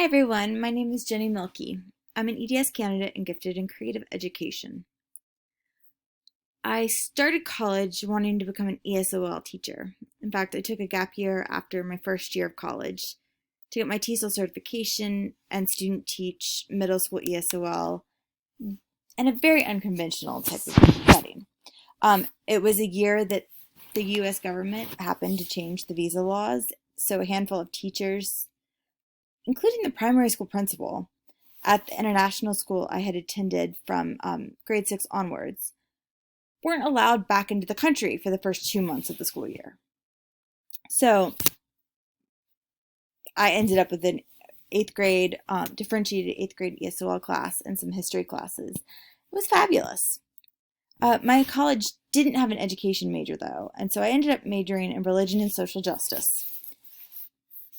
everyone, my name is Jenny Milkey. I'm an EDS candidate and gifted in creative education. I started college wanting to become an ESOL teacher. In fact, I took a gap year after my first year of college to get my TESOL certification and student teach middle school ESOL in a very unconventional type of setting. It was a year that the US government happened to change the visa laws, so a handful of teachers, including the primary school principal at the international school I had attended from grade 6 onwards, weren't allowed back into the country for the first 2 months of the school year. So I ended up with an 8th grade, differentiated 8th grade ESOL class and some history classes. It was fabulous. My college didn't have an education major though, and so I ended up majoring in religion and social justice,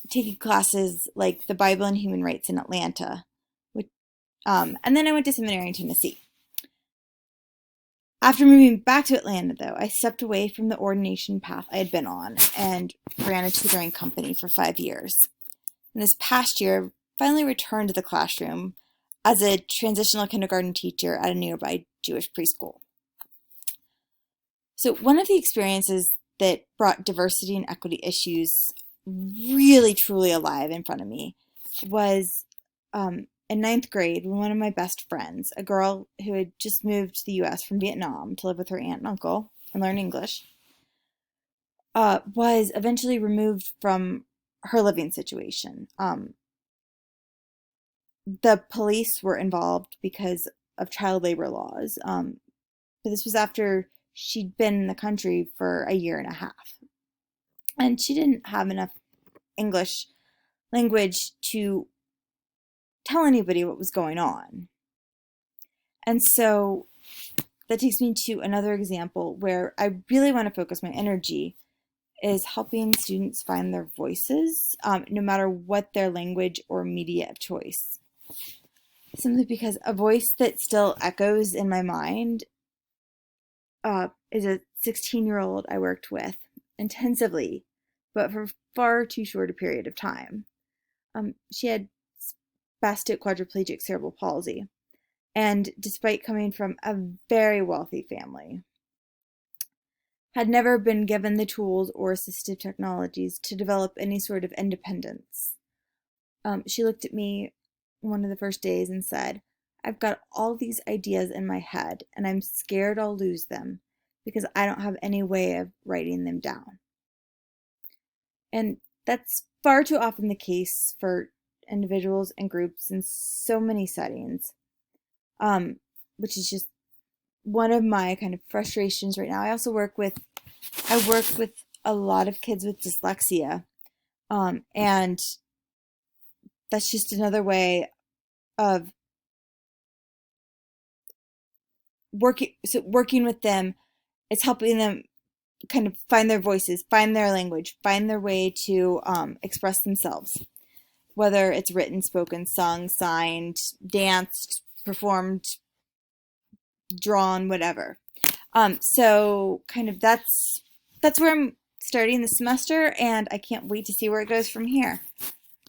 taking classes like the Bible and Human Rights in Atlanta, and then I went to seminary in Tennessee. After moving back to Atlanta, though, I stepped away from the ordination path I had been on and ran a tutoring company for 5 years. And this past year, I finally returned to the classroom as a transitional kindergarten teacher at a nearby Jewish preschool. So one of the experiences that brought diversity and equity issues really, truly alive in front of me was in 9th grade when one of my best friends, a girl who had just moved to the US from Vietnam to live with her aunt and uncle and learn English, was eventually removed from her living situation. The police were involved because of child labor laws, but this was after she'd been in the country for a year and a half. And she didn't have enough English language to tell anybody what was going on. And so that takes me to another example where I really want to focus my energy is helping students find their voices, no matter what their language or media of choice. Simply because a voice that still echoes in my mind is a 16-year-old I worked with intensively, but for far too short a period of time. She had spastic quadriplegic cerebral palsy, and despite coming from a very wealthy family, had never been given the tools or assistive technologies to develop any sort of independence. She looked at me one of the first days and said, "I've got all these ideas in my head, and I'm scared I'll lose them because I don't have any way of writing them down." And that's far too often the case for individuals and groups in so many settings, which is just one of my kind of frustrations right now. I work with a lot of kids with dyslexia, and that's just another way of working with them. It's helping them kind of find their voices, find their language, find their way to express themselves, whether it's written, spoken, sung, signed, danced, performed, drawn, whatever. So kind of that's where I'm starting the semester, and I can't wait to see where it goes from here.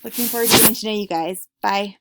Looking forward to getting to know you guys. Bye.